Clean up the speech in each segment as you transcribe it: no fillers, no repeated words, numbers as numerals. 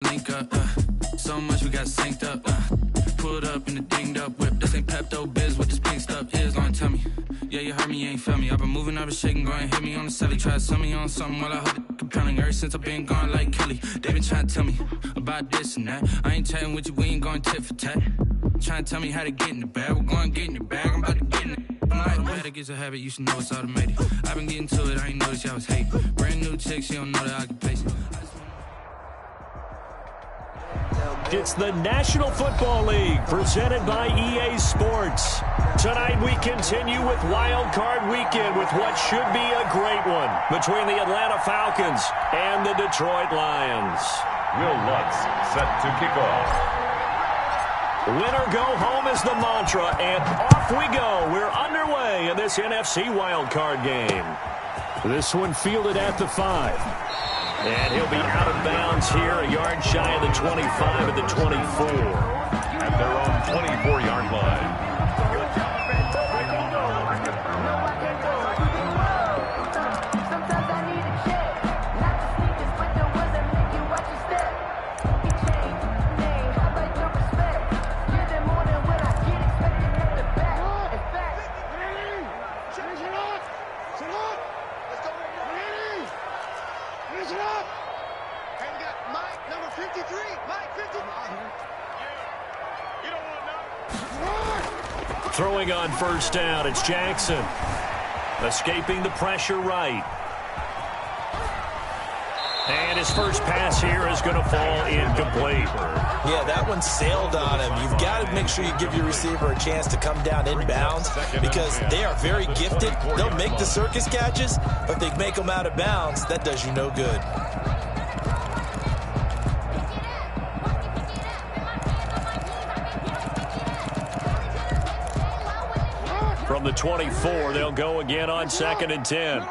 Link up, so much we got synced up. Pulled up in the dinged up whip. This ain't Pepto Biz, what this pink stuff is. Long tell me, yeah, you heard me, you ain't felt me. I've been moving, I've been shaking, go and hit me on the celly. Try to sell me on something while I hold it compelling. Ever since I've been gone like Kelly, they been trying to tell me about this and that. I ain't chatting with you, we ain't going tit for tat. Trying to tell me how to get in the bag, we're going to get in the bag, I'm about to get in it. I'm like, it gets a habit, you should know it's automated. I've been getting to it, I ain't noticed y'all was hating. Brand new chick, she don't know the occupation. It's the National Football League presented by EA Sports. Tonight we continue with Wild Card Weekend with what should be a great one between the Atlanta Falcons and the Detroit Lions. Will Lutz set to kick off. Win or go home is the mantra, and off we go. We're underway in this NFC Wild Card game. This one fielded at the 5. And he'll be out of bounds here, a yard shy of the 25 at the 24. At their own 24-yard line. Throwing on first down, it's Jackson. Escaping the pressure right. And his first pass here is going to fall incomplete. Yeah, that one sailed on him. You've got to make sure you give your receiver a chance to come down inbounds because they are very gifted. They'll make the circus catches, but if they make them out of bounds, that does you no good. From the 24, they'll go again on 2nd and 10.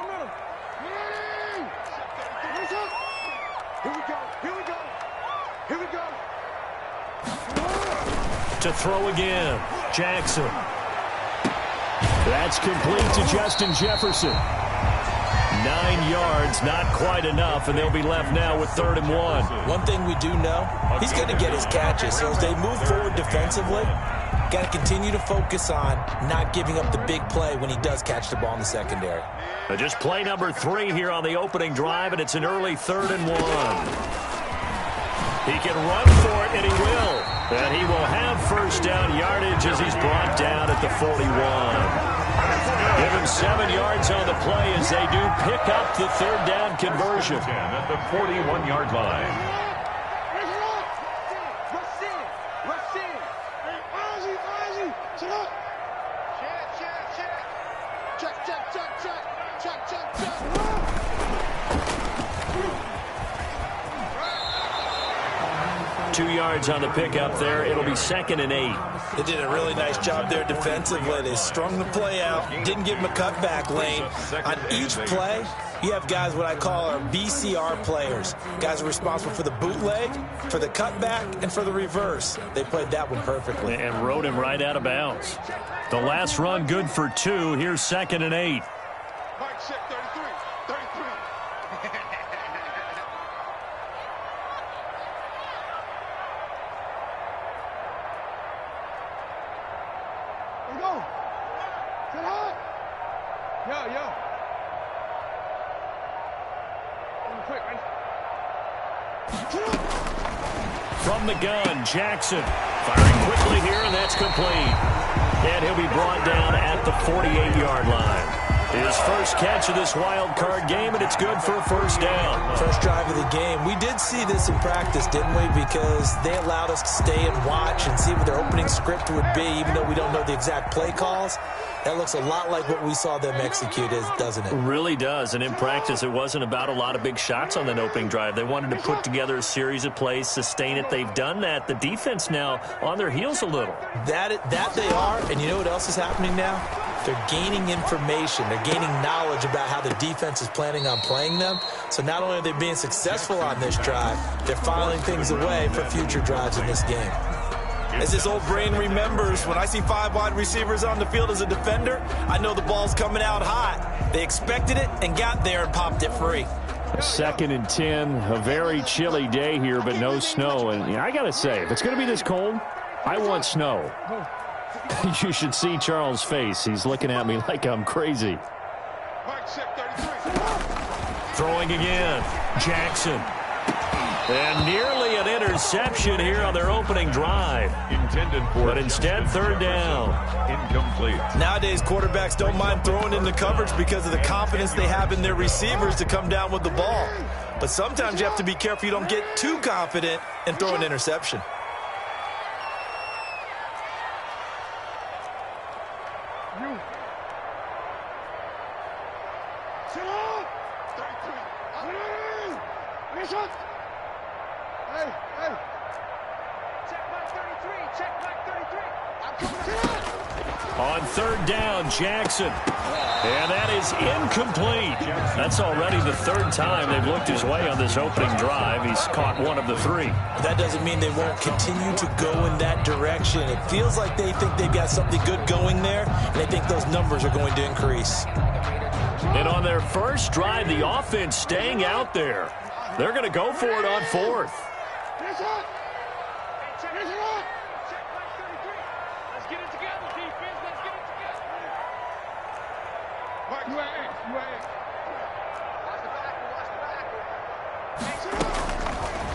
To throw again, Jackson. That's complete to Justin Jefferson. 9 yards, not quite enough, and they'll be left now with 3rd and 1. One thing we do know, he's going to get his catches. So as they move forward defensively, got to continue to focus on not giving up the big play when he does catch the ball in the secondary. Just play number 3 here on the opening drive, and it's an early 3rd and 1. He can run for it, and he will. And he will have first down yardage as he's brought down at the 41. Give him 7 yards on the play as they do pick up the 3rd down conversion. At the 41-yard line. On the pickup there, it'll be 2nd and 8. They did a really nice job there defensively. They strung the play out, didn't give him a cutback lane. On each play, you have guys what I call our BCR players. Guys are responsible for the bootleg, for the cutback, and for the reverse. They played that one perfectly. And rode him right out of bounds. The last run good for 2. Here's 2nd and 8. Mark check 33. 33. Let's go. Sit high. Yo. Quick, right? From the gun, Jackson. Firing quickly here, and that's complete. And he'll be brought down at the 48-yard line. His first catch of this wild card game, and it's good for a first down. First drive of the game. We did see this in practice, didn't we? Because they allowed us to stay and watch and see what their opening script would be, even though we don't know the exact play calls. That looks a lot like what we saw them execute, doesn't it? It really does. And in practice, it wasn't about a lot of big shots on that opening drive. They wanted to put together a series of plays, sustain it. They've done that. The defense now on their heels a little. That they are. And you know what else is happening now? They're gaining information. They're gaining knowledge about how the defense is planning on playing them. So not only are they being successful on this drive, they're filing things away for future drives in this game. As this old brain remembers, when I see 5 wide receivers on the field as a defender, I know the ball's coming out hot. They expected it and got there and popped it free. 2nd and 10, a very chilly day here, but no snow. And I got to say, if it's going to be this cold, I want snow. You should see Charles' face. He's looking at me like I'm crazy. Throwing again, Jackson. And nearly an interception here on their opening drive. Intended for, but instead, 3rd down. Incomplete. Nowadays, quarterbacks don't mind throwing into coverage because of the confidence they have in their receivers to come down with the ball. But sometimes you have to be careful you don't get too confident and throw an interception. On 3rd down, Jackson. And that is incomplete. That's already the 3rd time they've looked his way on this opening drive. He's caught 1 of the 3. That doesn't mean they won't continue to go in that direction. It feels like they think they've got something good going there, and they think those numbers are going to increase. And on their first drive, the offense staying out there. They're going to go for it on 4th.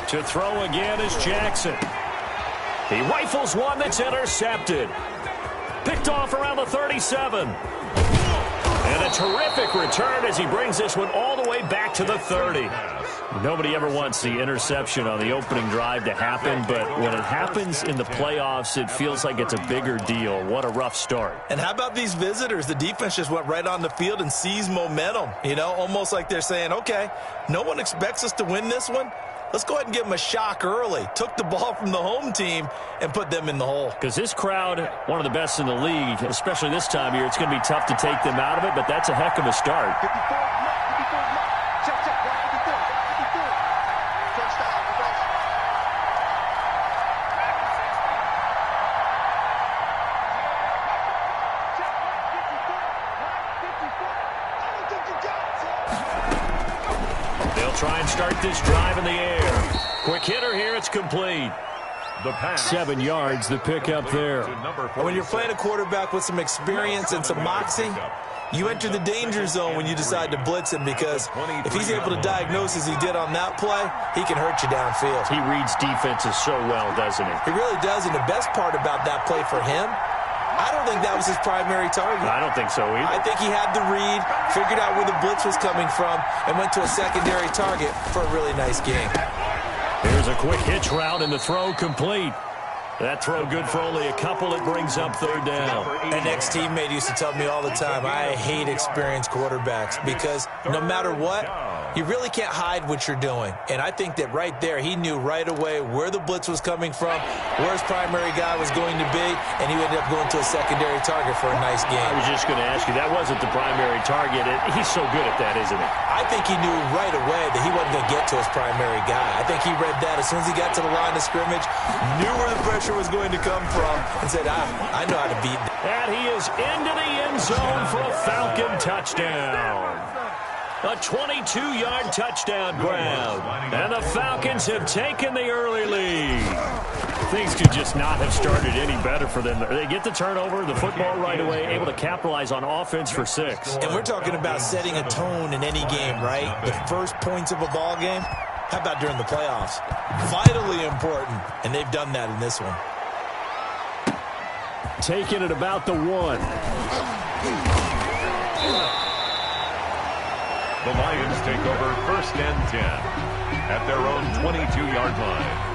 To throw again is Jackson. He rifles one that's intercepted. Picked off around the 37. And a terrific return as he brings this one all the way back to the 30. Nobody ever wants the interception on the opening drive to happen, but when it happens in the playoffs, it feels like it's a bigger deal. What a rough start. And how about these visitors? The defense just went right on the field and seized momentum. You know, almost like they're saying, okay, no one expects us to win this one. Let's go ahead and give them a shock early. Took the ball from the home team and put them in the hole. Because this crowd, one of the best in the league, especially this time of year, it's going to be tough to take them out of it, but that's a heck of a start. Try and start this drive in the air. Quick hitter here. It's complete. The pass. 7 yards, the pickup there. When you're playing a quarterback with some experience and some moxie, you enter the danger zone when you decide to blitz him, because if he's able to diagnose as he did on that play, he can hurt you downfield. He reads defenses so well, doesn't he? He really does, and the best part about that play for him, I don't think that was his primary target. I don't think so either. I think he had the read, figured out where the blitz was coming from, and went to a secondary target for a really nice game. Here's a quick hitch route, and the throw complete. That throw good for only a couple. It brings up 3rd down. An ex-teammate used to tell me all the time, I hate experienced quarterbacks, because no matter what, you really can't hide what you're doing. And I think that right there, he knew right away where the blitz was coming from, where his primary guy was going to be, and he ended up going to a secondary target for a nice game. I was just going to ask you, that wasn't the primary target. He's so good at that, isn't he? I think he knew right away that he wasn't going to get to his primary guy. I think he read that as soon as he got to the line of scrimmage, knew where the pressure was going to come from, and said, I know how to beat that. And he is into the end zone for a Falcon touchdown. A 22-yard touchdown grab. And the Falcons have taken the early lead. Things could just not have started any better for them. They get the turnover, the football right away, able to capitalize on offense for 6. And we're talking about setting a tone in any game, right? The first points of a ball game. How about during the playoffs? Vitally important, and they've done that in this one. Taking it about the 1. The Lions take over 1st and 10 at their own 22-yard line.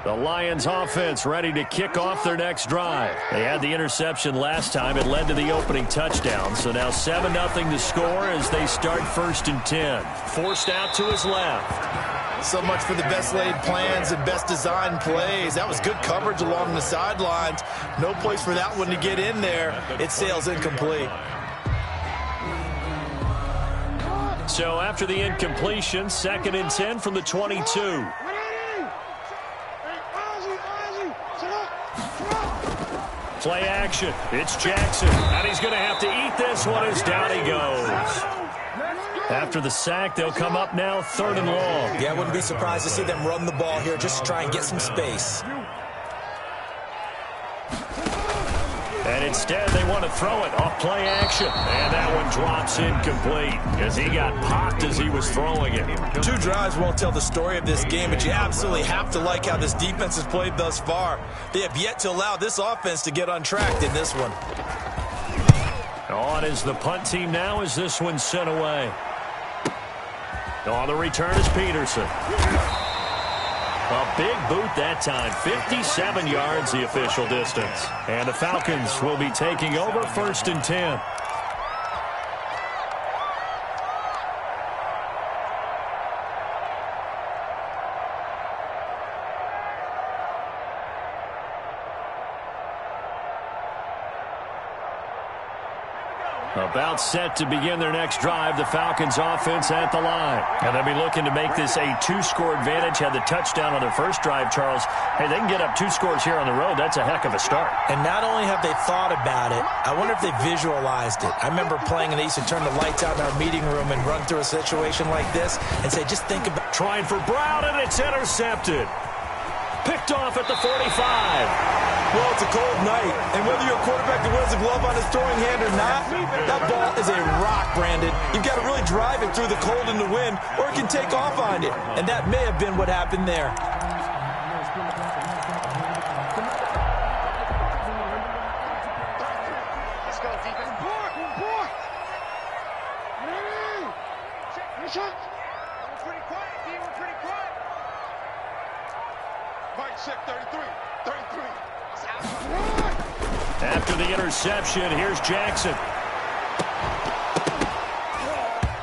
The Lions offense ready to kick off their next drive. They had the interception last time. It led to the opening touchdown. So now 7-0 to score as they start 1st and 10. Forced out to his left. So much for the best laid plans and best designed plays. That was good coverage along the sidelines. No place for that one to get in there. It sails incomplete. So after the incompletion, 2nd and 10 from the 22. Play action. It's Jackson. And he's going to have to eat this one as down he goes. After the sack, they'll come up now 3rd and long. Yeah, I wouldn't be surprised to see them run the ball here just to try and get some space. And instead, they want to throw it off play action. And that one drops incomplete as he got popped as he was throwing it. 2 drives won't tell the story of this game, but you absolutely have to like how this defense has played thus far. They have yet to allow this offense to get untracked in this one. On is the punt team now as this one's sent away. On the return is Peterson. A big boot that time. 57 yards the official distance. And the Falcons will be taking over 1st and 10. About set to begin their next drive, the Falcons offense at the line. And they'll be looking to make this a 2-score advantage. Had the touchdown on their first drive, Charles. Hey, they can get up 2 scores here on the road. That's a heck of a start. And not only have they thought about it, I wonder if they visualized it. I remember playing and they used to turn the lights out in our meeting room and run through a situation like this and say, just think about... Trying for Brown, and it's intercepted. Picked off at the 45. Well, it's a cold night, and whether you're a quarterback that wears a glove on his throwing hand or not, that ball is a rock, Brandon. You've got to really drive it through the cold and the wind, or it can take off on you, and that may have been what happened there. Let's go, defense. Board. We're pretty quiet, D. We're pretty quiet. Mike check 33. After the interception, here's Jackson.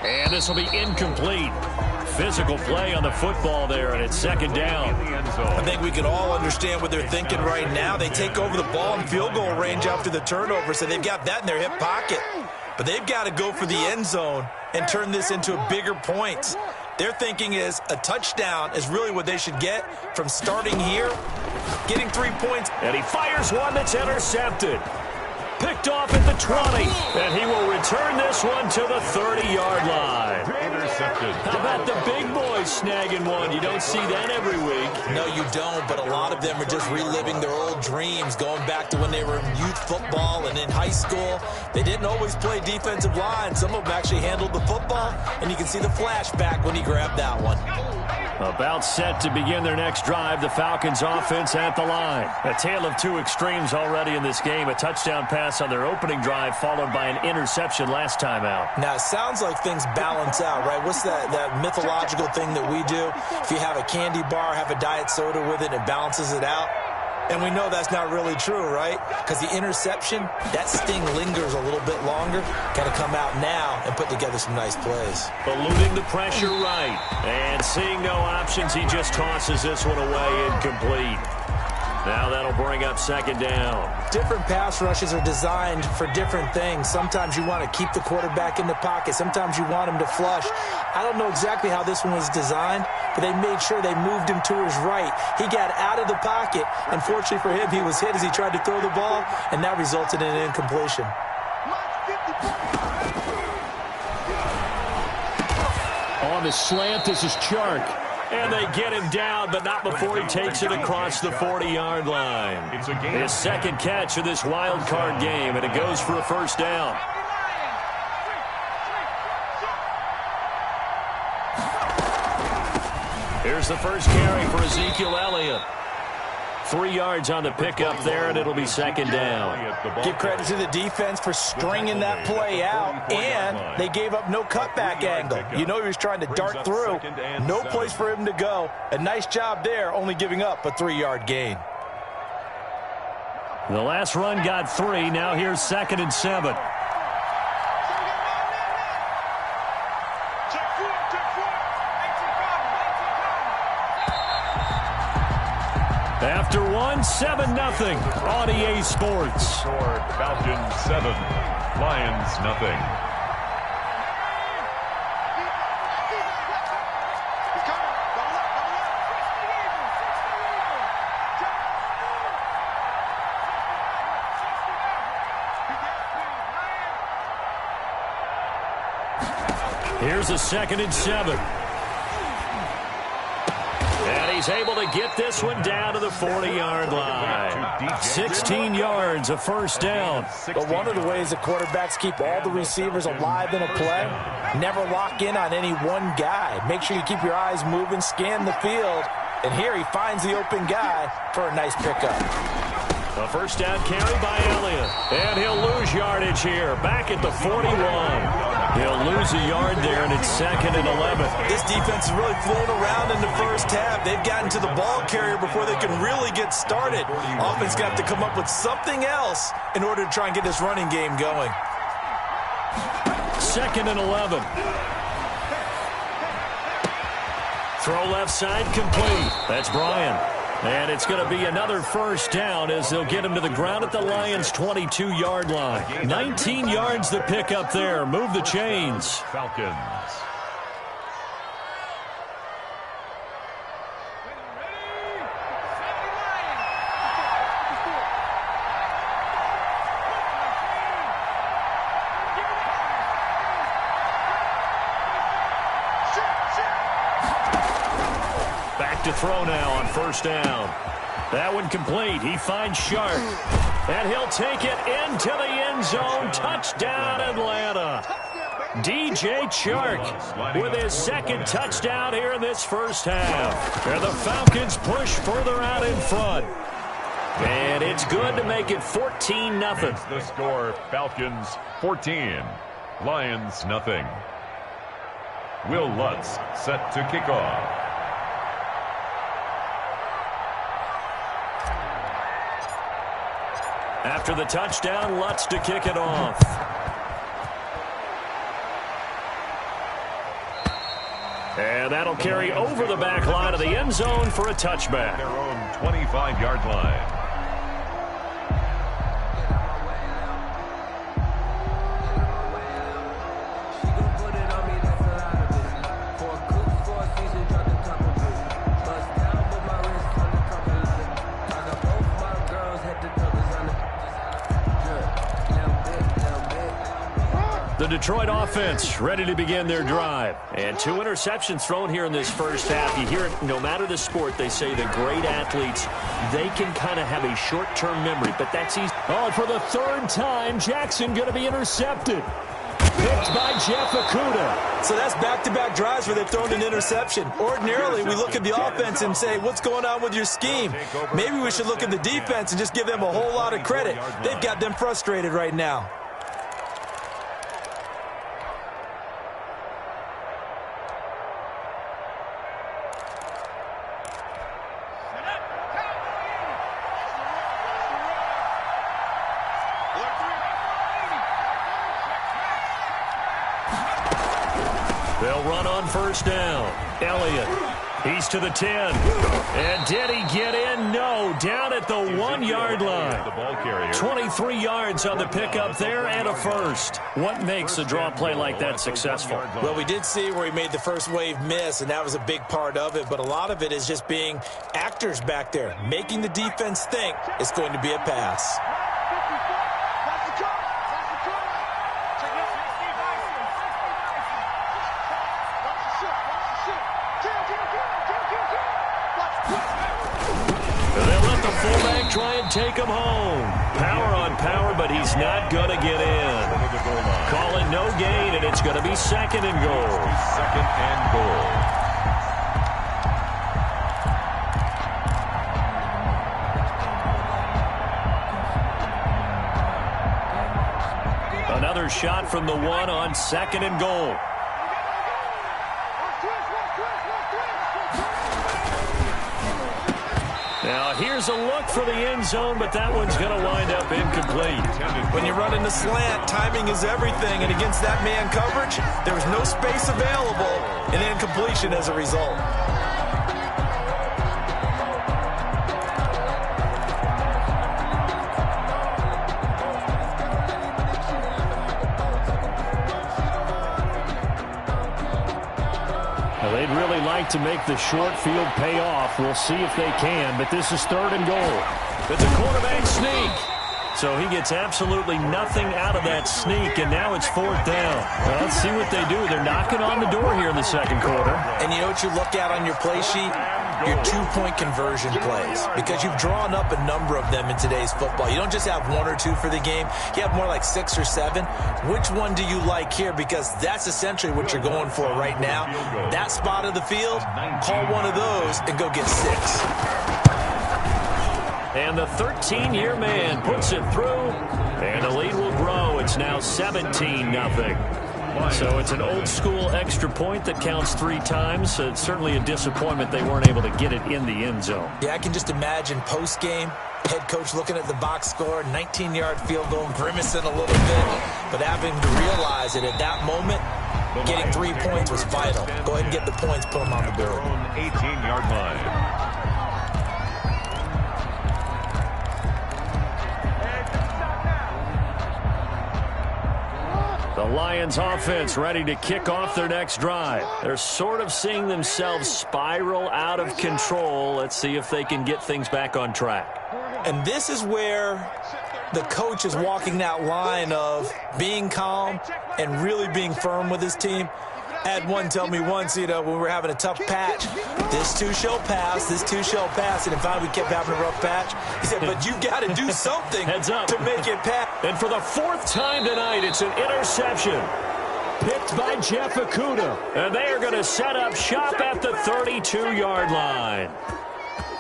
And this will be incomplete. Physical play on the football there, and it's 2nd down. I think we can all understand what they're thinking right now. They take over the ball in field goal range after the turnover, so they've got that in their hip pocket. But they've got to go for the end zone and turn this into a bigger point. Their thinking is a touchdown is really what they should get from starting here, getting 3 points. And he fires one that's intercepted. Picked off at the 20. And he will return this one to the 30-yard line. Intercepted. How about the big boys snagging one? You don't see that every week. No, you don't, but a lot of them are just reliving their old dreams, going back to when they were in youth football and in high school. They didn't always play defensive line. Some of them actually handled the football, and you can see the flashback when he grabbed that one. About set to begin their next drive, the Falcons offense at the line. A tale of 2 extremes already in this game. A touchdown pass on their opening drive followed by an interception last time out. Now, it sounds like things balance out, right? What's that mythological thing that we do? If you have a candy bar, have a diet soda with it, it balances it out. And we know that's not really true, right? Because the interception, that sting lingers a little bit longer. Got to come out now and put together some nice plays. Eluding the pressure right. And seeing no options, he just tosses this one away incomplete. Now that'll bring up 2nd down. Different pass rushes are designed for different things. Sometimes you want to keep the quarterback in the pocket. Sometimes you want him to flush. I don't know exactly how this one was designed, but they made sure they moved him to his right. He got out of the pocket. Unfortunately for him, he was hit as he tried to throw the ball, and that resulted in an incompletion. On the slant, this is Chark. And they get him down, but not before he takes it across the 40-yard line. His 2nd catch of this wild card game, and it goes for a 1st down. Here's the first carry for Ezekiel Elliott. 3 yards on the pickup there, and it'll be 2nd down. Give credit to the defense for stringing that play out, and they gave up no cutback angle. You know he was trying to dart through. No place for him to go. A nice job there, only giving up a 3-yard gain. The last run got 3. Now here's 2nd and 7. After one, 7-0 on EA Sports. Score Falcons 7, Lions nothing. Here's a 2nd and 7. And he's able to get this one down to the 40-yard line. 16 yards, a first down. But one of the ways that quarterbacks keep all the receivers alive in a play, never lock in on any one guy. Make sure you keep your eyes moving, scan the field. And here he finds the open guy for a nice pickup. A first down carry by Elliott. And he'll lose yardage here, back at the 41. He'll lose a yard there, and it's 2nd and 11. This defense is really flown around in the first half. They've gotten to the ball carrier before they can really get started. Offense got to come up with something else in order to try and get this running game going. 2nd and 11. Throw left side complete. That's Bryan. And it's going to be another first down as they'll get him to the ground at the Lions' 22-yard line. 19 yards to pick up there. Move the chains. Falcons. To throw now on first down. That one complete. He finds Sharp. And he'll take it into the end zone. Touchdown, Atlanta. DJ Chark with his 2nd touchdown here in this first half. And the Falcons push further out in front. And it's good to make it 14-0. The score, Falcons 14, Lions nothing. Will Lutz set to kick off. After the touchdown, Lutz to kick it off. And that'll carry over the back line of the end zone for a touchback. Their own 25-yard line. The Detroit offense ready to begin their drive. And 2 interceptions thrown here in this first half. You hear it, no matter the sport, they say the great athletes, they can kind of have a short-term memory, but that's easy. Oh, and for the 3rd time, Jackson going to be intercepted. Picked by Jeff Okudah. So that's back-to-back drives where they've thrown an interception. Ordinarily, we look at the offense and say, what's going on with your scheme? Maybe we should look at the defense and just give them a whole lot of credit. They've got them frustrated right now. They'll run on first down. Elliott, he's to the 10. And did he get in? No, down at the 1-yard line. The ball carrier. 23 yards on the pickup there and a first. What makes a draw play like that successful? Well, we did see where he made the first wave miss, and that was a big part of it. But a lot of it is just being actors back there, making the defense think it's going to be a pass. Fullback try and take him home. Power on power, but he's not going to get in. Call it no gain, and it's going to be 2nd and goal. 2nd and goal. Another shot from the 1 on 2nd and goal. Now, here's a look for the end zone, but that one's going to wind up incomplete. When you run in the slant, timing is everything, and against that man coverage, there was no space available, and incompletion as a result. like to make the short field pay off. We'll see if they can, but this is 3rd and goal. It's a quarterback sneak. So he gets absolutely nothing out of that sneak, and now it's 4th down. Well, let's see what they do. They're knocking on the door here in the second quarter. And you know what you look at on your play sheet? Your 2-point conversion plays, because you've drawn up a number of them in today's football. You don't just have 1 or 2 for the game. You have more like 6 or 7. Which one do you like here? Because that's essentially what you're going for right now. That spot of the field, call one of those and go get 6. And the 13-year man puts it through, and the lead will grow. It's now 17-0. So it's an old-school extra point that counts 3 times. It's certainly a disappointment they weren't able to get it in the end zone. Yeah, I can just imagine post-game, head coach looking at the box score, 19-yard field goal, grimacing a little bit, but having to realize that at that moment, getting 3 points was vital. Go ahead and get the points, put them on the board. 18-yard line. The Lions offense ready to kick off their next drive. They're sort of seeing themselves spiral out of control. Let's see if they can get things back on track. And this is where the coach is walking that line of being calm and really being firm with his team. I had one tell me once, when we were having a tough patch, this too shall pass, this too shall pass, and finally we kept having a rough patch. He said, but you got to do something Heads up. to make it pass. And for the 4th time tonight, it's an interception. Picked by Jeff Okudah. And they are going to set up shop at the 32-yard line.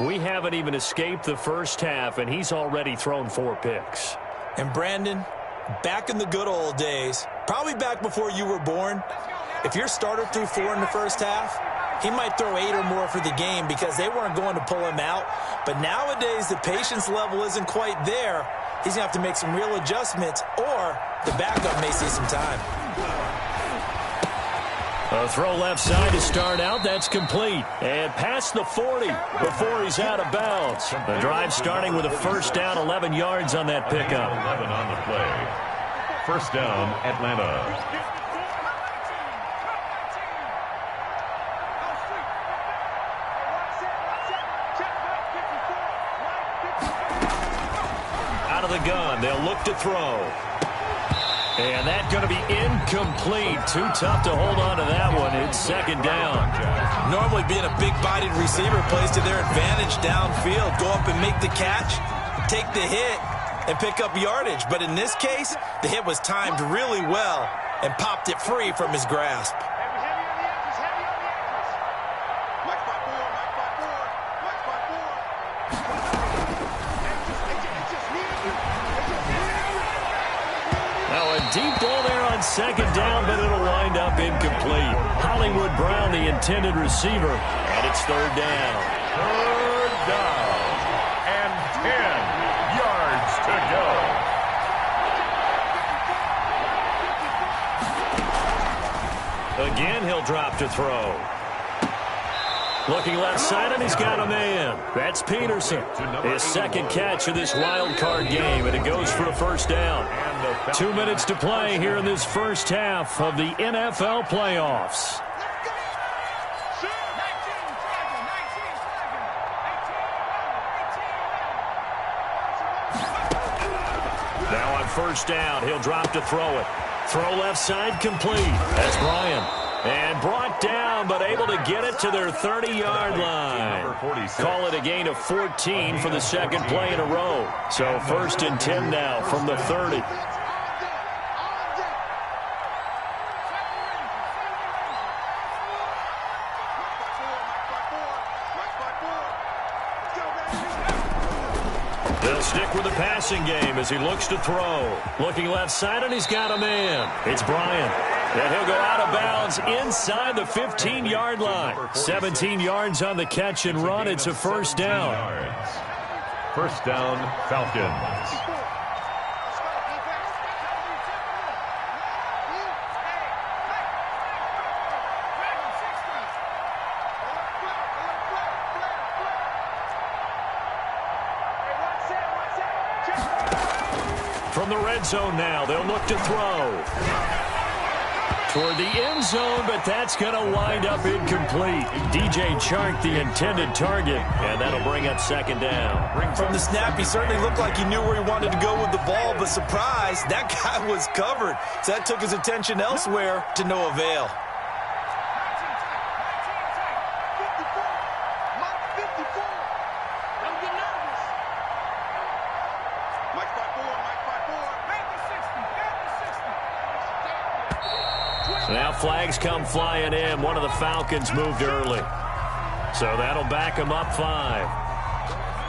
We haven't even escaped the first half, and he's already thrown 4 picks. And Brandon, back in the good old days, probably back before you were born, if your starter threw 4 in the first half, he might throw 8 or more for the game because they weren't going to pull him out. But nowadays, the patience level isn't quite there. He's going to have to make some real adjustments, or the backup may see some time. A throw left side to start out. That's complete. And past the 40 before he's out of bounds. The drive starting with a first down, 11 yards on that pickup. 11 on the play. First down, Atlanta. Out of the gun, they'll look to throw. And that's going to be incomplete. Too tough to hold on to that one. It's second down. Normally being a big-bodied receiver plays to their advantage downfield. Go up and make the catch, take the hit, and pick up yardage. But in this case, the hit was timed really well and popped it free from his grasp. Deep ball there on second down, but it'll wind up incomplete. Hollywood Brown, the intended receiver, and it's 3rd down. 3rd down and 10 yards to go. Again, he'll drop to throw. Looking left side, and he's got a man. That's Peterson. His second catch of this wild card game, and it goes for a first down. 2 minutes to play here in this first half of the NFL playoffs. Now on first down, he'll drop to throw it. Throw left side complete. That's Bryant. And brought down, but able to get it to their 30-yard line. Call it a gain of 14 for the second play in a row. So 1st and 10 now from the 30. They'll stick with the passing game as he looks to throw. Looking left side, and he's got a man. It's Bryant. And he'll go out of bounds inside the 15-yard line. 17 yards on the catch and run. It's a first down. First down, Falcons. From the red zone now, they'll look to throw. toward the end zone, but that's going to wind up incomplete. DJ Chark, the intended target, and that'll bring up second down. From the snap, he certainly looked like he knew where he wanted to go with the ball, but surprise, that guy was covered. So that took his attention elsewhere to no avail. So now flags come flying in. One of the Falcons moved early. So that'll back them up 5.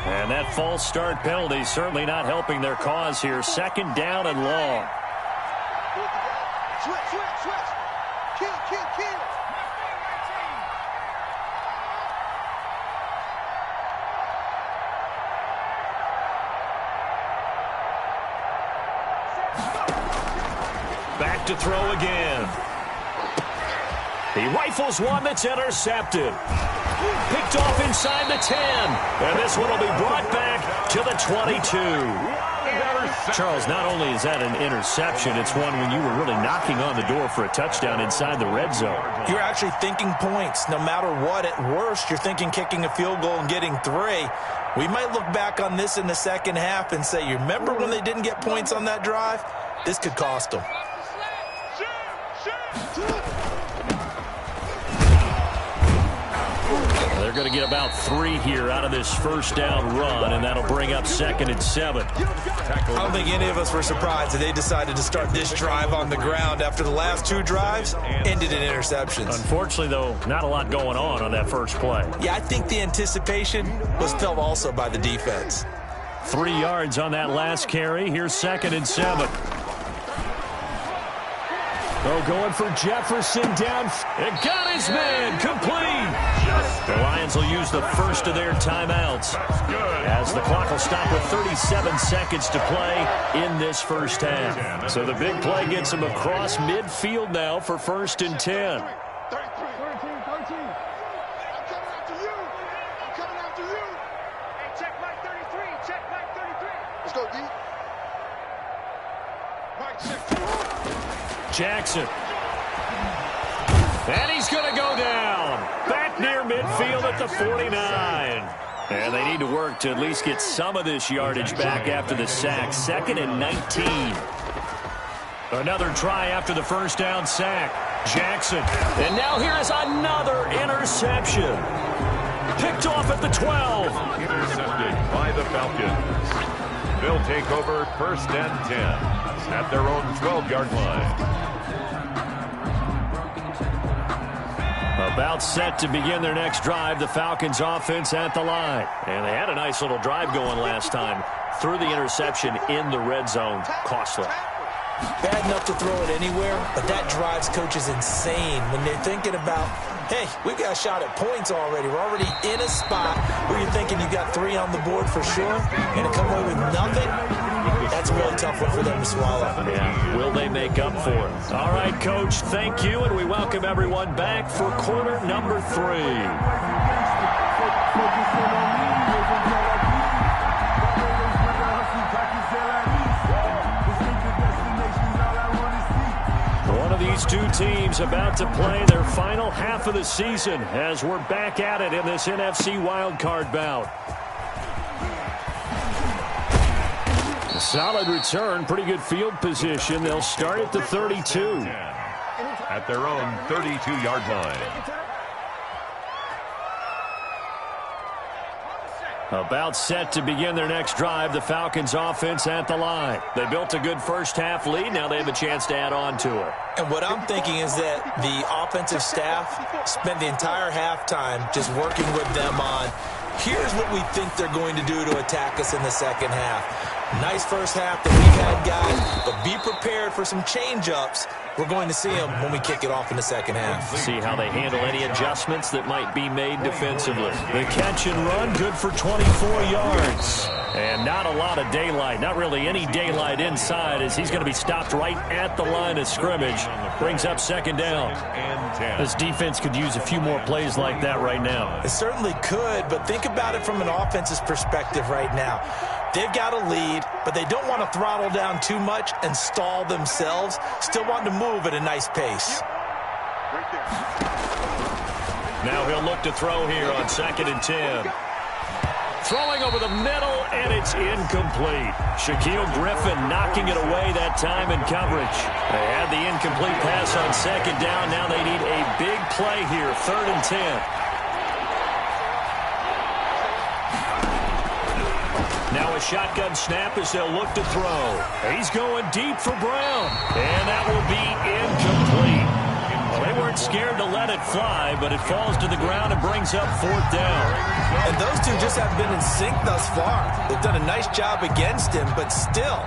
And that false start penalty certainly not helping their cause here. Second down and long. Switch. Kill. Back to throw again. He rifles one that's intercepted. Picked off inside the 10. And this one will be brought back to the 22. Charles, not only is that an interception, it's one when you were really knocking on the door for a touchdown inside the red zone. You're actually thinking points. No matter what, at worst, you're thinking kicking a field goal and getting 3. We might look back on this in the second half and say, you remember when they didn't get points on that drive? This could cost them. They're going to get about 3 here out of this first down run, and that'll bring up 2nd and 7. I don't think any of us were surprised that they decided to start this drive on the ground after the last 2 drives ended in interceptions. Unfortunately, though, not a lot going on that first play. Yeah, I think the anticipation was felt also by the defense. 3 yards on that last carry. Here's 2nd and 7. Oh, going for Jefferson down. It got his man complete. The Lions will use the first of their timeouts as the clock will stop with 37 seconds to play in this first half. So the big play gets them across midfield now for 1st and 10. 13. I'm coming after you. Hey, check Mike 33. Let's go, D. Mike, check. Jackson. And he's going to go down. Back near midfield at the 49. And they need to work to at least get some of this yardage back after the sack. 2nd and 19. Another try after the first down sack. Jackson. And now here is another interception. Picked off at the 12. Intercepted by the Falcons. They'll take over 1st and 10 at their own 12-yard line. About set to begin their next drive, the Falcons offense at the line. And they had a nice little drive going last time. Threw the interception in the red zone. Costly. Bad enough to throw it anywhere, but that drives coaches insane when they're thinking about, hey, we've got a shot at points already. We're already in a spot where you're thinking you've got 3 on the board for sure, and to come away with nothing, that's a really tough one for them to swallow. Yeah. Will they make up for it? All right, Coach, thank you, and we welcome everyone back for quarter number 3. These two teams about to play their final half of the season as we're back at it in this NFC wildcard bout. A solid return, pretty good field position. They'll start at the 32. At their own 32-yard line. About set to begin their next drive, the Falcons offense at the line. They built a good first half lead. Now they have a chance to add on to it. And what I'm thinking is that the offensive staff spent the entire halftime just working with them on, here's what we think they're going to do to attack us in the second half. Nice first half that we've had, guys, but be prepared for some change-ups. We're going to see them when we kick it off in the second half. See how they handle any adjustments that might be made defensively. The catch and run, good for 24 yards. And not a lot of daylight, not really any daylight inside as he's going to be stopped right at the line of scrimmage. Brings up second down. This defense could use a few more plays like that right now. It certainly could, but think about it from an offense's perspective right now. They've got a lead, but they don't want to throttle down too much and stall themselves. Still want to move at a nice pace. Now he'll look to throw here on 2nd and 10. Throwing over the middle, and it's incomplete. Shaquille Griffin knocking it away that time in coverage. They had the incomplete pass on 2nd down. Now they need a big play here, 3rd and 10. Now a shotgun snap as they'll look to throw. He's going deep for Brown, and that will be incomplete. Well, they weren't scared to let it fly, but it falls to the ground and brings up 4th down. And those two just haven't been in sync thus far. They've done a nice job against him, but still,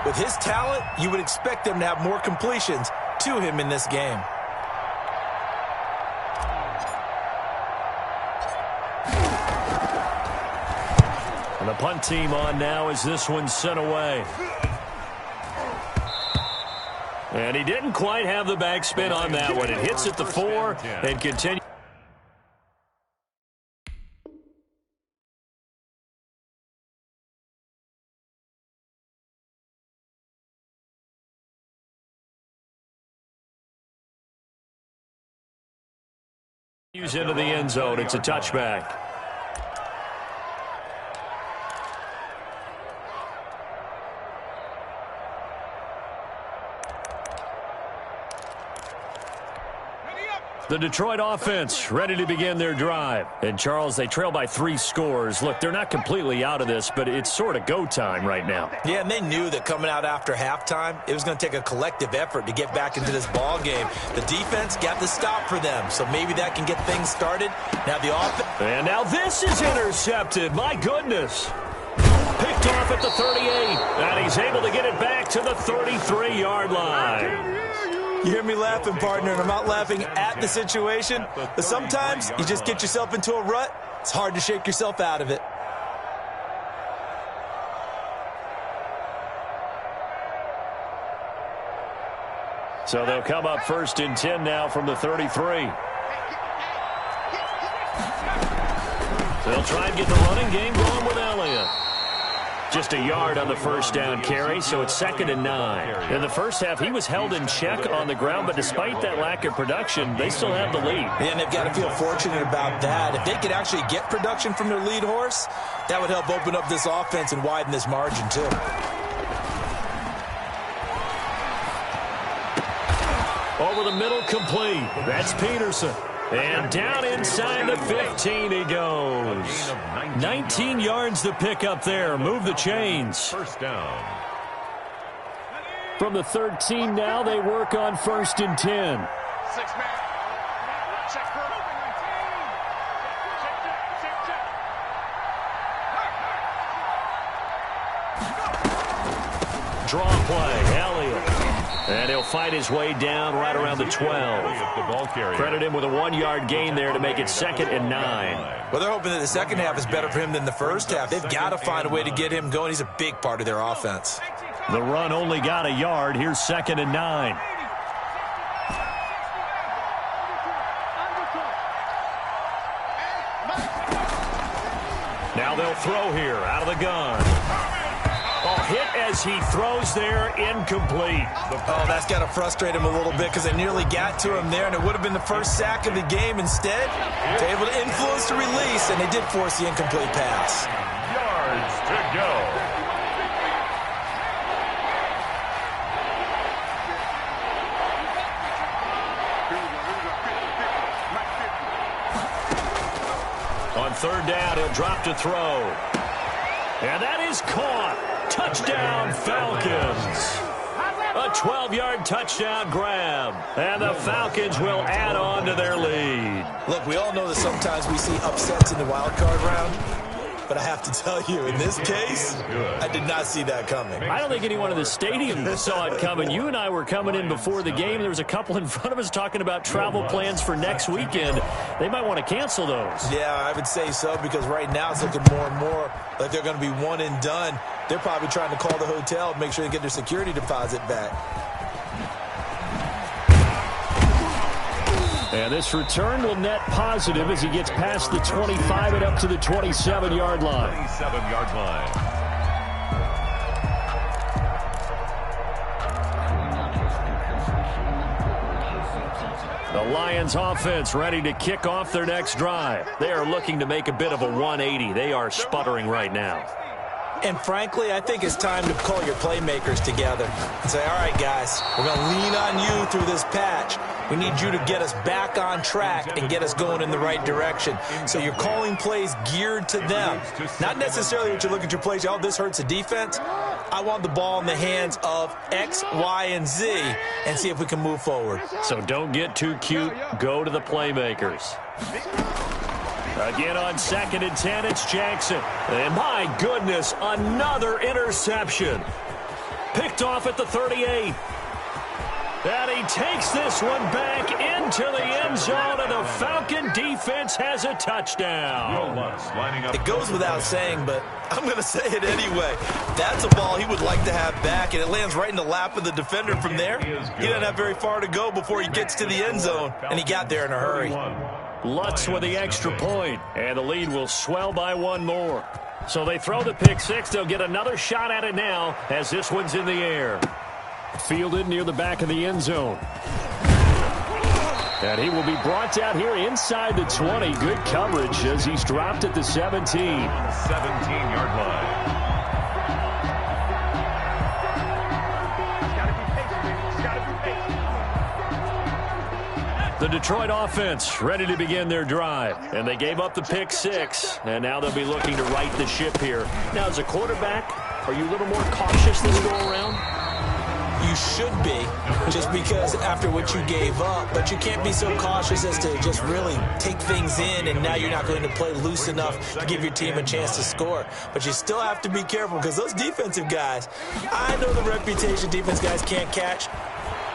with his talent, you would expect them to have more completions to him in this game. And the punt team on now as this one's sent away. And he didn't quite have the backspin on that one. It hits at the 4 and continues. Into the end zone. It's a touchback. The Detroit offense ready to begin their drive. And, Charles, they trail by 3 scores. Look, they're not completely out of this, but it's sort of go time right now. Yeah, and they knew that coming out after halftime, it was going to take a collective effort to get back into this ball game. The defense got the stop for them, so maybe that can get things started. Now the offense. And now this is intercepted. My goodness. Picked off at the 38, and he's able to get it back to the 33-yard line. You hear me laughing, partner, and I'm not laughing at the situation, but sometimes you just get yourself into a rut. It's hard to shake yourself out of it. So they'll come up 1st and 10 now from the 33. They'll try and get the running game going with Elliott. Just a yard on the 1st down carry, so it's 2nd and 9. In the first half, he was held in check on the ground, but despite that lack of production, they still have the lead. Yeah, and they've got to feel fortunate about that. If they could actually get production from their lead horse, that would help open up this offense and widen this margin, too. Over the middle, complete. That's Peterson. And down inside the 15 he goes. 19 yards to pick up there. Move the chains. 1st down. From the 13 now, they work on 1st and 10. 6-man. Check for check. Draw play. Elliott. And he'll fight his way down right around the 12. Credit him with a 1-yard gain there to make it 2nd and 9. Well, they're hoping that the second half is better for him than the first half. They've got to find a way to get him going. He's a big part of their offense. The run only got a yard. Here's 2nd and 9. Now they'll throw here out of the gun. Hit as he throws there, incomplete. Oh, that's got to frustrate him a little bit because they nearly got to him there, and it would have been the first sack of the game. Instead, they're able to influence the release, and they did force the incomplete pass. Yards to go. On 3rd down, he'll drop to throw. And that is caught. Touchdown, Falcons. A 12-yard touchdown grab. And the Falcons will add on to their lead. Look, we all know that sometimes we see upsets in the wild card round. But I have to tell you, in this case, I did not see that coming. I don't think anyone in the stadium saw it coming. You and I were coming in before the game. There was a couple in front of us talking about travel plans for next weekend. They might want to cancel those. Yeah, I would say so, because right now it's looking more and more like they're going to be one and done. They're probably trying to call the hotel and make sure they get their security deposit back. And this return will net positive as he gets past the 25 and up to the 27-yard line. 27-yard line. The Lions offense ready to kick off their next drive. They are looking to make a bit of a 180. They are sputtering right now. And frankly, I think it's time to call your playmakers together and say, all right, guys, we're going to lean on you through this patch. We need you to get us back on track and get us going in the right direction. So you're calling plays geared to them. Not necessarily what you look at your plays, oh, this hurts the defense. I want the ball in the hands of X, Y, and Z and see if we can move forward. So don't get too cute. Go to the playmakers. Again on 2nd and 10, it's Jackson. And my goodness, another interception. Picked off at the 38. And he takes this one back into the end zone, and the Falcon defense has a touchdown. It goes without saying, but I'm going to say it anyway. That's a ball he would like to have back, and it lands right in the lap of the defender from there. He doesn't have very far to go before he gets to the end zone, and he got there in a hurry. Lutz with the extra point, and the lead will swell by one more. So they throw the pick six. They'll get another shot at it now as this one's in the air. Fielded near the back of the end zone. And he will be brought down here inside the 20. Good coverage as he's dropped at the 17. 17-yard line. The Detroit offense ready to begin their drive. And they gave up the pick six. And now they'll be looking to right the ship here. Now, as a quarterback, are you a little more cautious this go around? You should be, just because after what you gave up, but you can't be so cautious as to just really take things in, and now you're not going to play loose enough to give your team a chance to score. But you still have to be careful because those defensive guys, I know the reputation defense guys can't catch.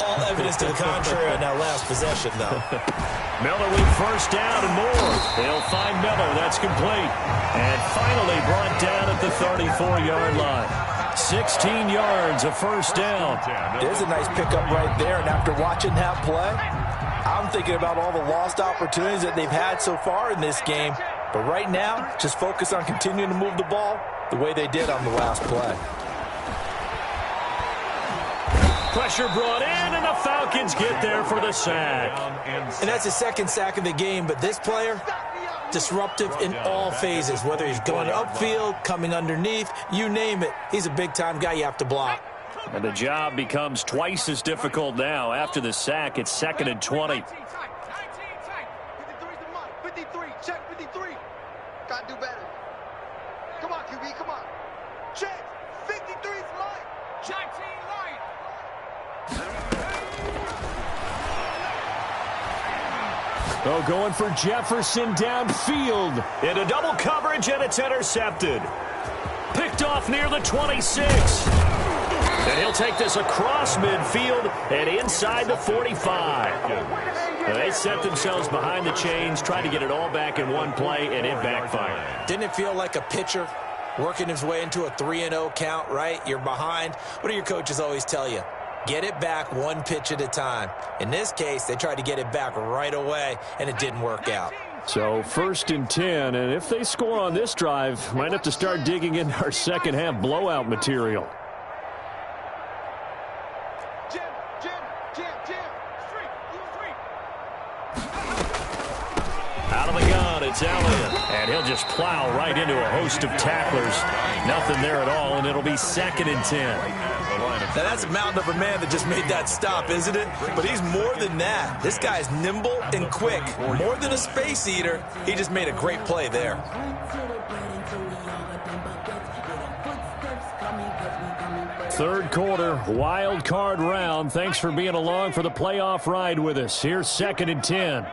All evidence to the contrary on that last possession, though. Miller with first down and more. They'll find Miller. That's complete. And finally brought down at the 34-yard line. 16 yards, a first down. There's a nice pickup right there, and after watching that play, I'm thinking about all the lost opportunities that they've had so far in this game. But right now, just focus on continuing to move the ball the way they did on the last play. Pressure brought in, and the Falcons get there for the sack. And that's his second sack of the game, but this player, disruptive in all phases, whether he's going upfield, coming underneath, you name it. He's a big-time guy you have to block. And the job becomes twice as difficult now. After the sack, it's 2nd and 20. 53, check 53. Gotta do better. Come on, QB, come on. Check. 53's light. Check team light. Oh, going for Jefferson downfield. Into double coverage, and it's intercepted. Picked off near the 26. And he'll take this across midfield and inside the 45. They set themselves behind the chains, tried to get it all back in one play, and it backfired. Didn't it feel like a pitcher working his way into a 3-0 count, right? You're behind. What do your coaches always tell you? Get it back one pitch at a time. In this case, they tried to get it back right away, and it didn't work out. So 1st and 10, and if they score on this drive, might have to start digging into our second half blowout material. Out of the gun, it's Elliott. And he'll just plow right into a host of tacklers. Nothing there at all, and it'll be 2nd and 10. Now, that's a mountain of a man that just made that stop, isn't it? But he's more than that. This guy's nimble and quick. More than a space eater, he just made a great play there. Third quarter, wild card round. Thanks for being along for the playoff ride with us. Here's 2nd and 10.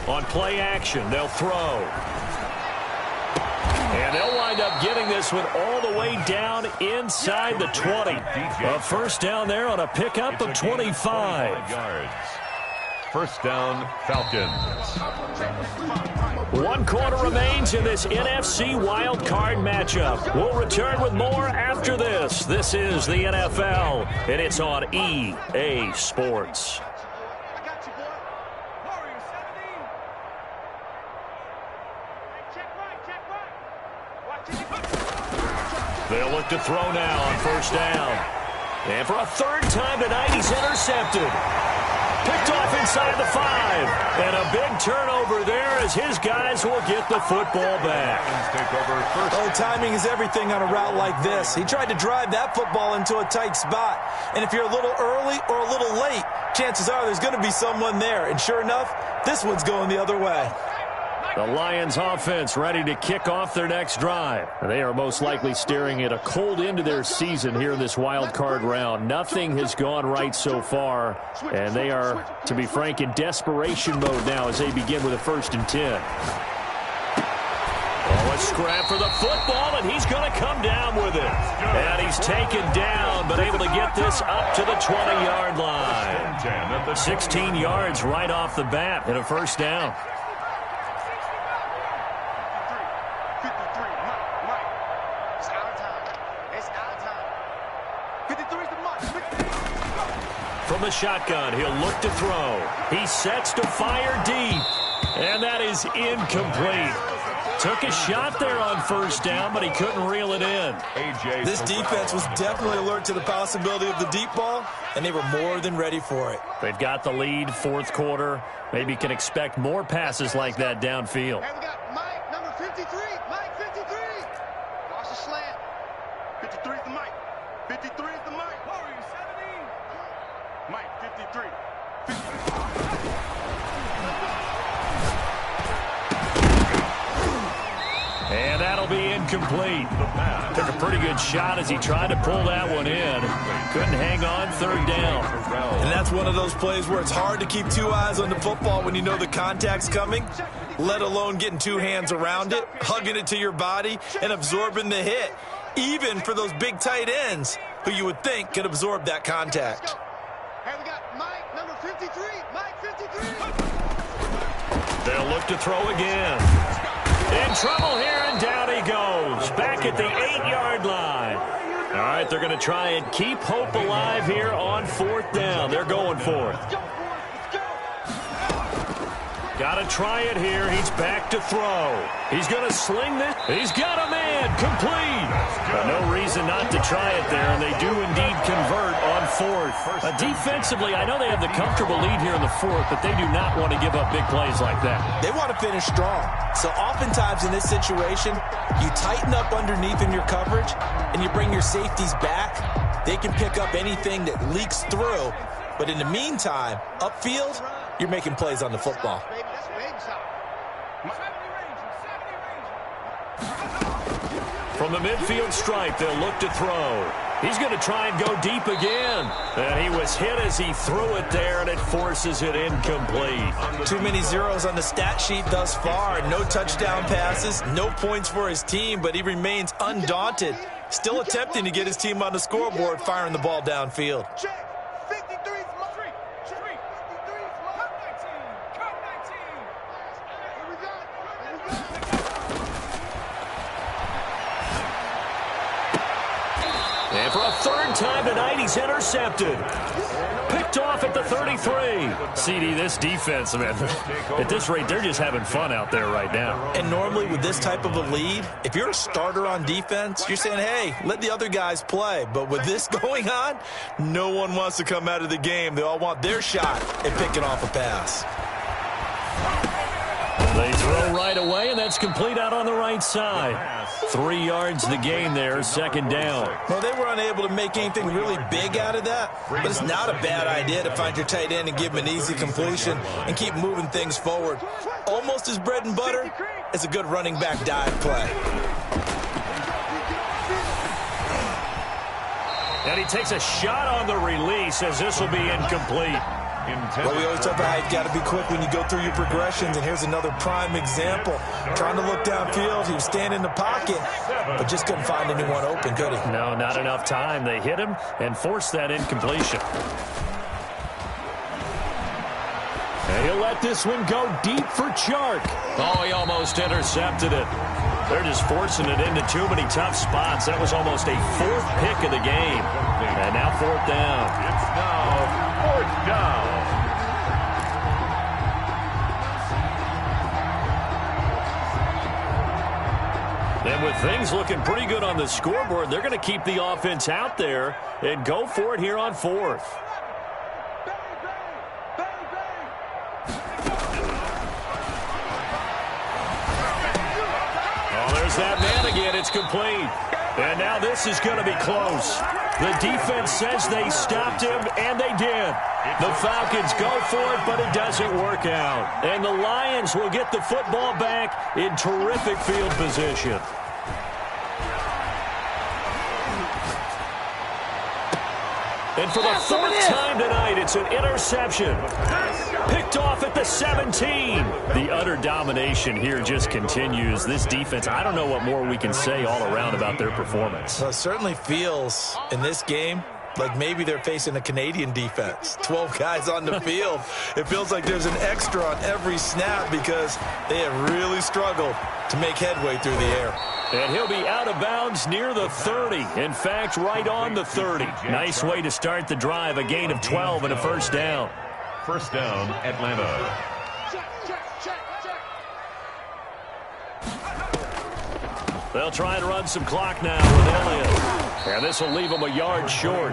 On play action, they'll throw. And they'll wind up getting this one all the way down inside the 20. A first down there on a pickup of 25. Yards. First down, Falcons. 1 quarter remains in this NFC wild card matchup. We'll return with more after this. This is the NFL, and it's on EA Sports. They'll look to throw now on first down. And for a third time tonight, he's intercepted. Picked off inside the 5. And a big turnover there as his guys will get the football back. Oh, timing is everything on a route like this. He tried to drive that football into a tight spot. And if you're a little early or a little late, chances are there's going to be someone there. And sure enough, this one's going the other way. The Lions offense ready to kick off their next drive. They are most likely staring at a cold end to their season here in this wild card round. Nothing has gone right so far, and they are, to be frank, in desperation mode now as they begin with a 1st and 10. Oh, a scrap for the football, and he's going to come down with it. And he's taken down, but able to get this up to the 20-yard line. 16 yards right off the bat and a 1st down. From the shotgun, he'll look to throw. He sets to fire deep, and that is incomplete. Took a shot there on 1st down, but he couldn't reel it in. This defense was definitely alert to the possibility of the deep ball, and they were more than ready for it. They've got the lead, 4th quarter. Maybe can expect more passes like that downfield. Hey, we got Mike, number 53. Mike, 53. Watch the slant. 53 is the Mike. 53 is the Mike. Who are you, 17? Mike, 53. And that'll be incomplete. Took a pretty good shot as he tried to pull that one in. Couldn't hang on, 3rd down. And that's one of those plays where it's hard to keep 2 eyes on the football when you know the contact's coming, let alone getting 2 hands around it, hugging it to your body, and absorbing the hit, even for those big tight ends who you would think could absorb that contact. Hey, we got Mike, number 53. Mike, 53. They'll look to throw again. In trouble here, and down he goes. Back at the 8-yard line. All right, they're going to try and keep hope alive here on 4th down. They're going for it. Got to try it here. He's back to throw. He's going to sling this. He's got a man. Complete. No reason not to try it there, and they do indeed convert on 4th. Defensively, I know they have the comfortable lead here in the 4th, but they do not want to give up big plays like that. They want to finish strong. So oftentimes in this situation, you tighten up underneath in your coverage, and you bring your safeties back. They can pick up anything that leaks through. But in the meantime, upfield, you're making plays on the football. From the midfield stripe, they'll look to throw. He's going to try and go deep again. And he was hit as he threw it there, and it forces it incomplete. Too many zeros on the stat sheet thus far. No touchdown passes, no points for his team, but he remains undaunted. Still attempting to get his team on the scoreboard, firing the ball downfield. And for a 3rd time tonight, he's intercepted. Picked off at the 33. CD, this defense, man, at this rate, they're just having fun out there right now. And normally with this type of a lead, if you're a starter on defense, you're saying, hey, let the other guys play. But with this going on, no one wants to come out of the game. They all want their shot at picking off a pass. They throw right away, and that's complete out on the right side. 3 yards the gain there, 2nd down. Well, they were unable to make anything really big out of that, but it's not a bad idea to find your tight end and give him an easy completion and keep moving things forward. Almost as bread and butter as a good running back dive play. And he takes a shot on the release as this will be incomplete. Well, we always talk about how you've got to be quick when you go through your progressions, and here's another prime example. Trying to look downfield, he was standing in the pocket, but just couldn't find anyone open, could he? No, not enough time. They hit him and forced that incompletion. And he'll let this one go deep for Chark. Oh, he almost intercepted it. They're just forcing it into too many tough spots. That was almost a 4th pick of the game. And now 4th down. It's now 4th down. And with things looking pretty good on the scoreboard, they're going to keep the offense out there and go for it here on 4th. that man again. It's complete. And now this is going to be close. The defense says they stopped him, and they did. The Falcons go for it, but it doesn't work out. And the Lions will get the football back in terrific field position. And for the third time tonight, it's an interception. Picked off at the 17. The utter domination here just continues. This defense, I don't know what more we can say all around about their performance. Well, it certainly feels in this game like maybe they're facing a Canadian defense. 12 guys on the field. It feels like there's an extra on every snap because they have really struggled to make headway through the air. And he'll be out of bounds near the 30. In fact, right on the 30. Nice way to start the drive. A gain of 12 and a first down. First down, Atlanta. They'll try and run some clock now with Elliott. And this will leave them a yard short.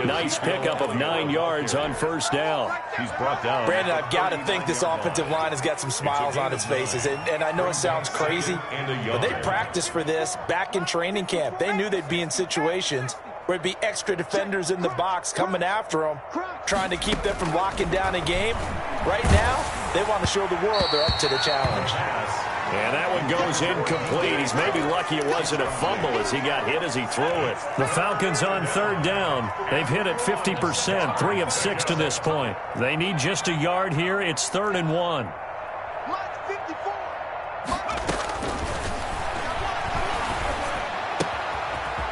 Nice pickup of 9 yards on first down. He's brought down. Brandon, I've got to think this offensive line has got some smiles on its faces. And I know it sounds crazy, but they practiced for this back in training camp. They knew they'd be in situations where it'd be extra defenders in the box coming after them, trying to keep them from locking down a game. Right now, they want to show the world they're up to the challenge. And that one goes incomplete. He's maybe lucky it wasn't a fumble as he got hit as he threw it. The Falcons on third down. They've hit it 50%, 3 of 6 to this point. They need just a yard here. It's 3rd and 1.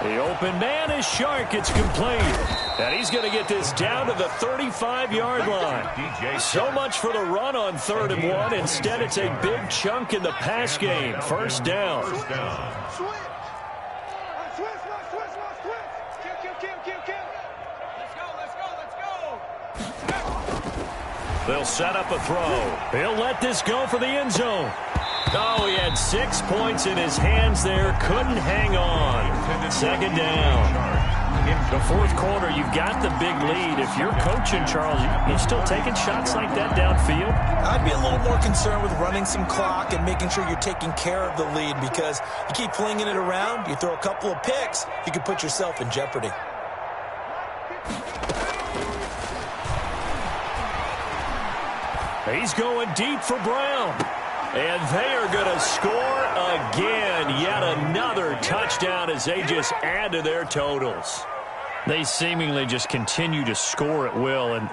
The open man is Shark. It's complete. And he's going to get this down to the 35-yard line. So much for the run on 3rd and 1. Instead, it's a big chunk in the pass game. First down. They'll set up a throw. He'll let this go for the end zone. Oh, he had 6 points in his hands there. Couldn't hang on. 2nd down. The 4th quarter, you've got the big lead. If you're coaching, Charles, you still taking shots like that downfield? I'd be a little more concerned with running some clock and making sure you're taking care of the lead because you keep flinging it around, you throw a couple of picks, you can put yourself in jeopardy. He's going deep for Brown. And they are going to score again. Yet another touchdown as they just add to their totals. They seemingly just continue to score at will. And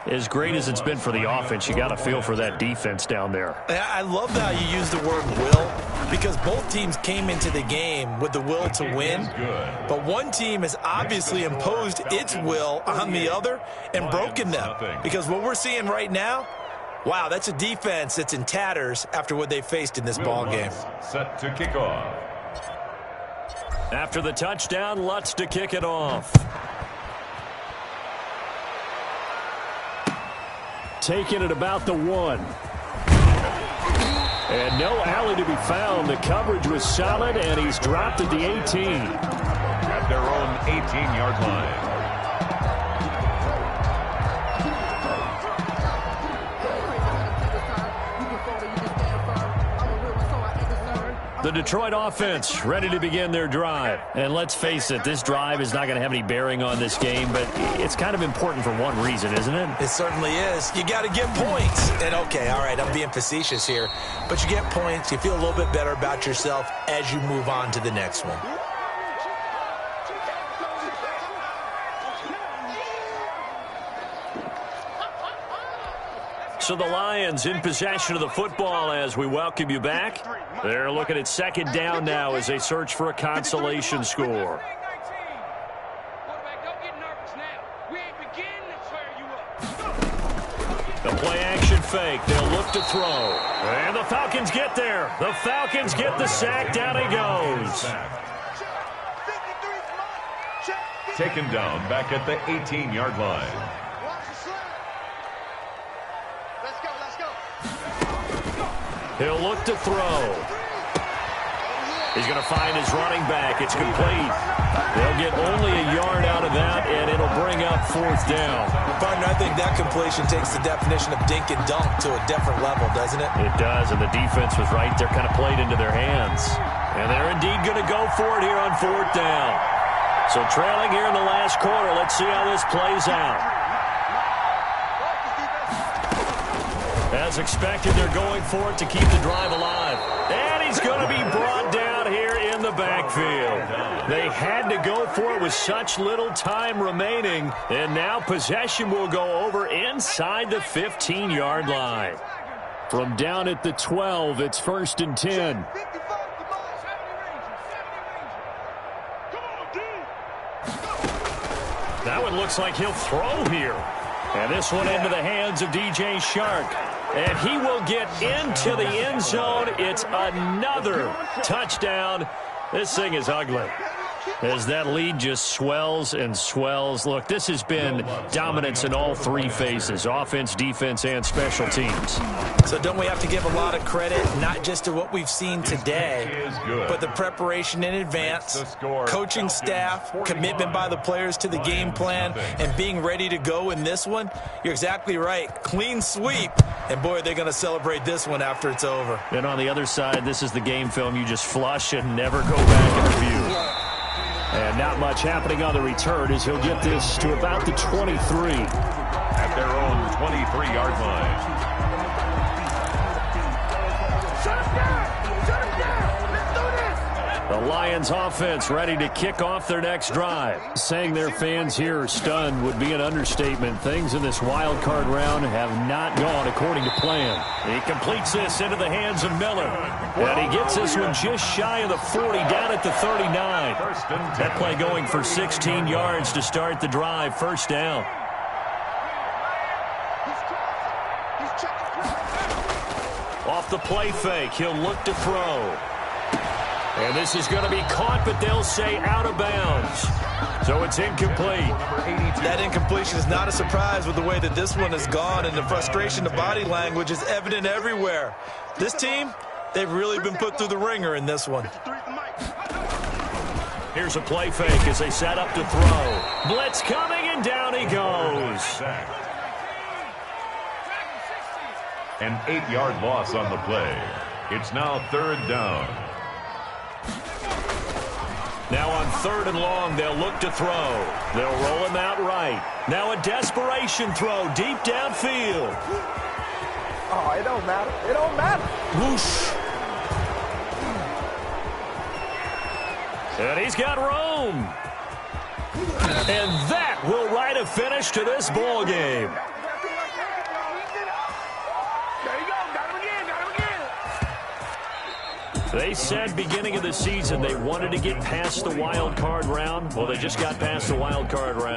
as great as it's been for the offense, you got to feel for that defense down there. I love how you use the word will because both teams came into the game with the will to win. But one team has obviously imposed its will on the other and broken them. Because what we're seeing right now, wow, that's a defense that's in tatters after what they faced in this ball game. Set to kick off. After the touchdown, Lutz to kick it off. Taking it about the 1. And no alley to be found. The coverage was solid, and he's dropped at the 18. At their own 18-yard line. The Detroit offense ready to begin their drive. And let's face it, this drive is not going to have any bearing on this game, but it's kind of important for one reason, isn't it? It certainly is. You got to get points. And okay, all right, I'm being facetious here, but you get points, you feel a little bit better about yourself as you move on to the next one. So the Lions in possession of the football as we welcome you back. They're looking at 2nd down now as they search for a consolation score. The play-action fake. They'll look to throw. And the Falcons get there. The Falcons get the sack. Down he goes. Taken down back at the 18-yard line. He'll look to throw. He's going to find his running back. It's complete. They'll get only a yard out of that, and it'll bring up 4th down. Partner, I think that completion takes the definition of dink and dunk to a different level, doesn't it? It does, and the defense was right there, kind of played into their hands. And they're indeed going to go for it here on 4th down. So trailing here in the last quarter. Let's see how this plays out. As expected, they're going for it to keep the drive alive. And he's going to be brought down here in the backfield. They had to go for it with such little time remaining. And now possession will go over inside the 15-yard line. From down at the 12, it's 1st and 10. That one looks like he'll throw here. And this one into the hands of DJ Shark. And he will get into the end zone. It's another touchdown. This thing is ugly as that lead just swells and swells. Look, this has been dominance in all three phases, offense, defense, and special teams. So don't we have to give a lot of credit, not just to what we've seen today, but the preparation in advance, coaching staff, commitment by the players to the game plan, and being ready to go in this one? You're exactly right. Clean sweep. And, boy, they're going to celebrate this one after it's over. And on the other side, this is the game film you just flush and never go back and review. And not much happening on the return as he'll get this to about the 23. At their own 23-yard line. The Lions offense ready to kick off their next drive. Saying their fans here are stunned would be an understatement. Things in this wild card round have not gone according to plan. He completes this into the hands of Miller. And he gets this one just shy of the 40, down at the 39. That play going for 16 yards to start the drive. 1st down. Off the play fake, he'll look to throw. And this is going to be caught, but they'll say out of bounds. So it's incomplete. That incompletion is not a surprise with the way that this one has gone, and the frustration of body language is evident everywhere. This team, they've really been put through the ringer in this one. Here's a play fake as they set up to throw. Blitz coming, and down he goes. An 8-yard loss on the play. It's now 3rd down. Now on 3rd and long, they'll look to throw. They'll roll him out right. Now a desperation throw deep downfield. Oh, it don't matter. It don't matter. Whoosh. And he's got room. And that will write a finish to this ball game. They said beginning of the season they wanted to get past the wild card round. Well, they just got past the wild card round.